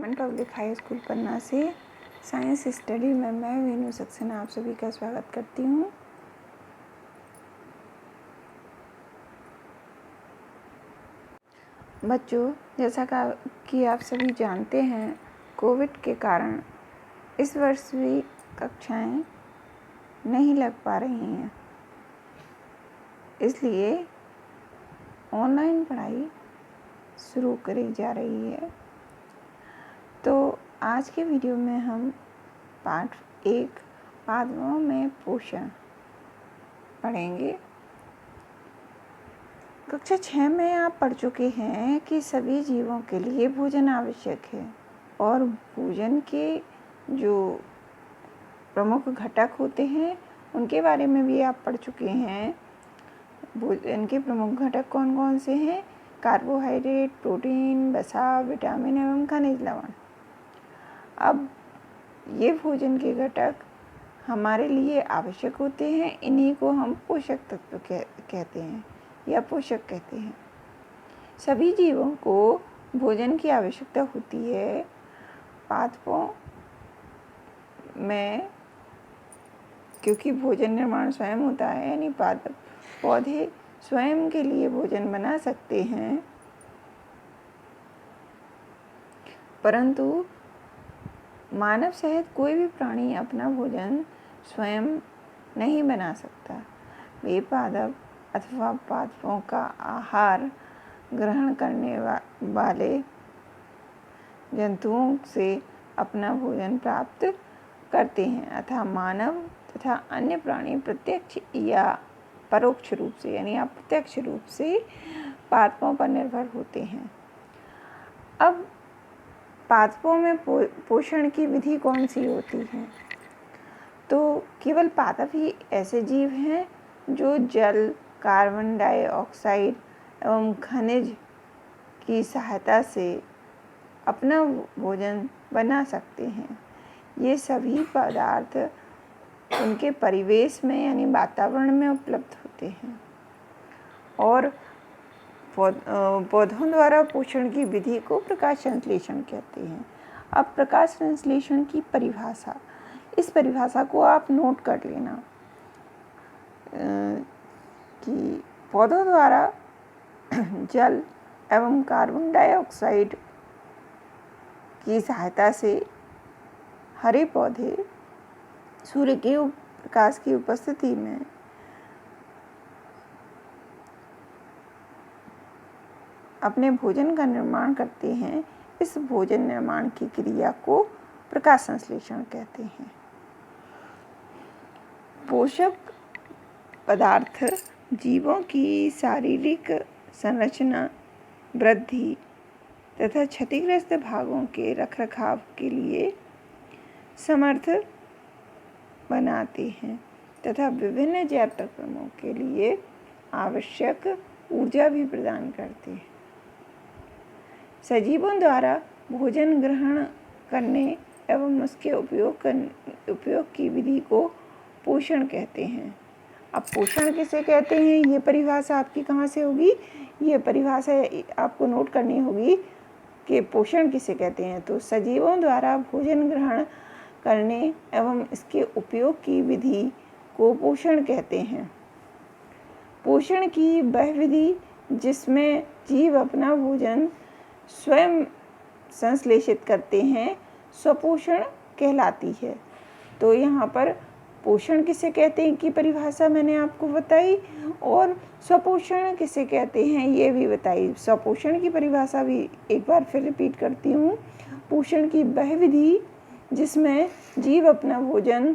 Government public high school पन्ना से science study में मैं वीनू सक्सेना आप सभी का स्वागत करती हूँ। बच्चों, जैसा कि आप सभी जानते हैं, कोविड के कारण इस वर्ष भी कक्षाएं नहीं लग पा रही हैं, इसलिए ऑनलाइन पढ़ाई शुरू करी जा रही है। तो आज के वीडियो में हम पाठ 1 पादपों में पोषण पढ़ेंगे। कक्षा 6 में आप पढ़ चुके हैं कि सभी जीवों के लिए भोजन आवश्यक है और भोजन के जो प्रमुख घटक होते हैं उनके बारे में भी आप पढ़ चुके हैं। भोजन के प्रमुख घटक कौन कौन से हैं? कार्बोहाइड्रेट, प्रोटीन, वसा, विटामिन एवं खनिज लवण। अब ये भोजन के घटक हमारे लिए आवश्यक होते हैं, इन्हीं को हम पोषक तत्व कहते हैं या पोषक कहते हैं। सभी जीवों को भोजन की आवश्यकता होती है। पादपों में क्योंकि भोजन निर्माण स्वयं होता है, यानी पादप पौधे स्वयं के लिए भोजन बना सकते हैं, परंतु मानव सहित कोई भी प्राणी अपना भोजन स्वयं नहीं बना सकता। वे पादप अथवा पादपों का आहार ग्रहण करने वाले जंतुओं से अपना भोजन प्राप्त करते हैं, अतः मानव तथा अन्य प्राणी प्रत्यक्ष या परोक्ष रूप से यानी अप्रत्यक्ष रूप से पादपों पर निर्भर होते हैं। अब पादपों में पोषण की विधि कौन सी होती है? तो केवल पादप ही ऐसे जीव हैं जो जल, कार्बन डाइऑक्साइड एवं खनिज की सहायता से अपना भोजन बना सकते हैं। ये सभी पदार्थ उनके परिवेश में यानी वातावरण में उपलब्ध होते हैं और पौधों द्वारा पोषण की विधि को प्रकाश संश्लेषण कहते हैं। अब प्रकाश संश्लेषण की परिभाषा, इस परिभाषा को आप नोट कर लेना कि पौधों द्वारा जल एवं कार्बन डाइऑक्साइड की सहायता से हरे पौधे सूर्य के प्रकाश की उपस्थिति में अपने भोजन का निर्माण करते हैं। इस भोजन निर्माण की क्रिया को प्रकाश संश्लेषण कहते हैं। पोषक पदार्थ जीवों की शारीरिक संरचना, वृद्धि तथा क्षतिग्रस्त भागों के रखरखाव के लिए समर्थ बनाते हैं तथा विभिन्न जैव प्रक्रमों के लिए आवश्यक ऊर्जा भी प्रदान करते हैं। सजीवों द्वारा भोजन ग्रहण करने एवं उसके उपयोग की विधि को पोषण कहते हैं। अब पोषण किसे कहते हैं, ये परिभाषा आपकी कहाँ से होगी? ये परिभाषा आपको नोट करनी होगी कि पोषण किसे कहते हैं। तो सजीवों द्वारा भोजन ग्रहण करने एवं इसके उपयोग की विधि को पोषण कहते हैं। पोषण की वह विधि जिसमें जीव अपना भोजन स्वयं संश्लेषित करते हैं स्वपोषण कहलाती है। तो यहाँ पर पोषण किसे कहते हैं की परिभाषा मैंने आपको बताई और स्वपोषण किसे कहते हैं ये भी बताई। स्वपोषण की परिभाषा भी एक बार फिर रिपीट करती हूँ। पोषण की वह विधि जिसमें जीव अपना भोजन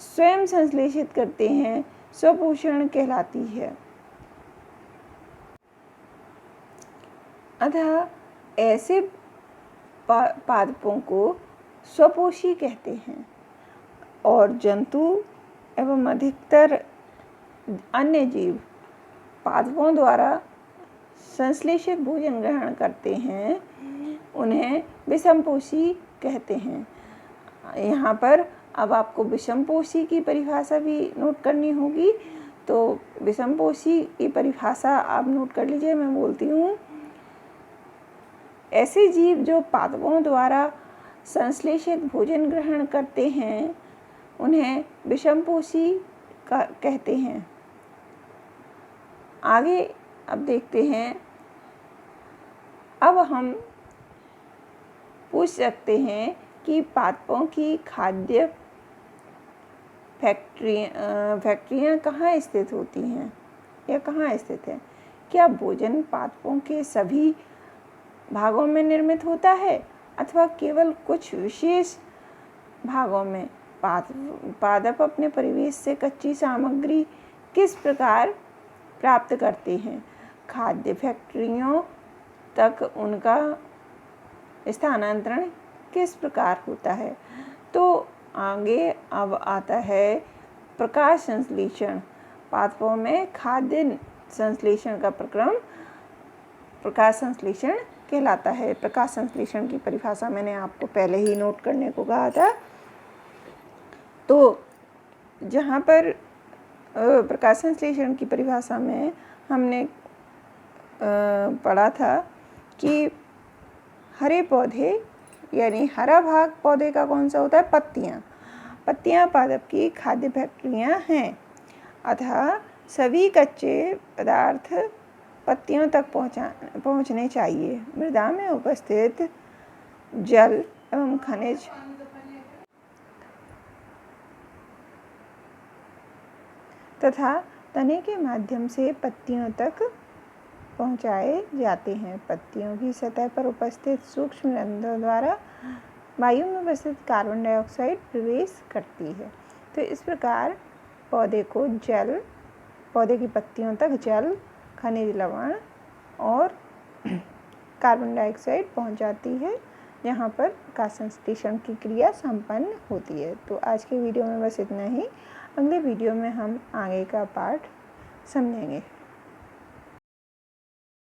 स्वयं संश्लेषित करते हैं स्वपोषण कहलाती है। अतः ऐसे पादपों को स्वपोषी कहते हैं और जंतु एवं अधिकतर अन्य जीव पादपों द्वारा संश्लेषित भोजन ग्रहण करते हैं, उन्हें विषमपोषी कहते हैं। यहाँ पर अब आपको विषमपोषी की परिभाषा भी नोट करनी होगी। तो विषमपोषी की परिभाषा आप नोट कर लीजिए, मैं बोलती हूँ। ऐसे जीव जो पादपों द्वारा संश्लेषित भोजन ग्रहण करते हैं उन्हें विषमपोषी कहते हैं। आगे अब देखते हैं, अब हम पूछ सकते हैं कि पादपों की खाद्य फैक्ट्रियाँ कहाँ स्थित होती हैं या कहाँ स्थित है? क्या भोजन पादपों के सभी भागों में निर्मित होता है अथवा केवल कुछ विशेष भागों में? पादप अपने परिवेश से कच्ची सामग्री किस प्रकार प्राप्त करते हैं? खाद्य फैक्ट्रियों तक उनका स्थानांतरण किस प्रकार होता है? तो आगे अब आता है प्रकाश संश्लेषण। पादपों में खाद्य संश्लेषण का प्रक्रम प्रकाश संश्लेषण कहलाता है। प्रकाश संश्लेषण की परिभाषा मैंने आपको पहले ही नोट करने को कहा था। तो जहाँ पर प्रकाश संश्लेषण की परिभाषा में हमने पढ़ा था कि हरे पौधे यानी हरा भाग पौधे का कौन सा होता है? पत्तियाँ। पत्तियाँ पादप की खाद्य फैक्ट्रियाँ हैं, अतः सभी कच्चे पदार्थ पत्तियों तक पहुँचने चाहिए। मृदा में उपस्थित जल एवं खनिज तथा तने के माध्यम से पत्तियों तक पहुँचाए जाते हैं। पत्तियों की सतह पर उपस्थित सूक्ष्म रंध्रों द्वारा वायु में उपस्थित कार्बन डाइऑक्साइड प्रवेश करती है। तो इस प्रकार पौधे की पत्तियों तक जल, खनिज लवण और कार्बन डाइऑक्साइड पहुँच जाती है, जहाँ पर प्रकाश संश्लेषण की क्रिया संपन्न होती है। तो आज के वीडियो में बस इतना ही। अगले वीडियो में हम आगे का पार्ट समझेंगे।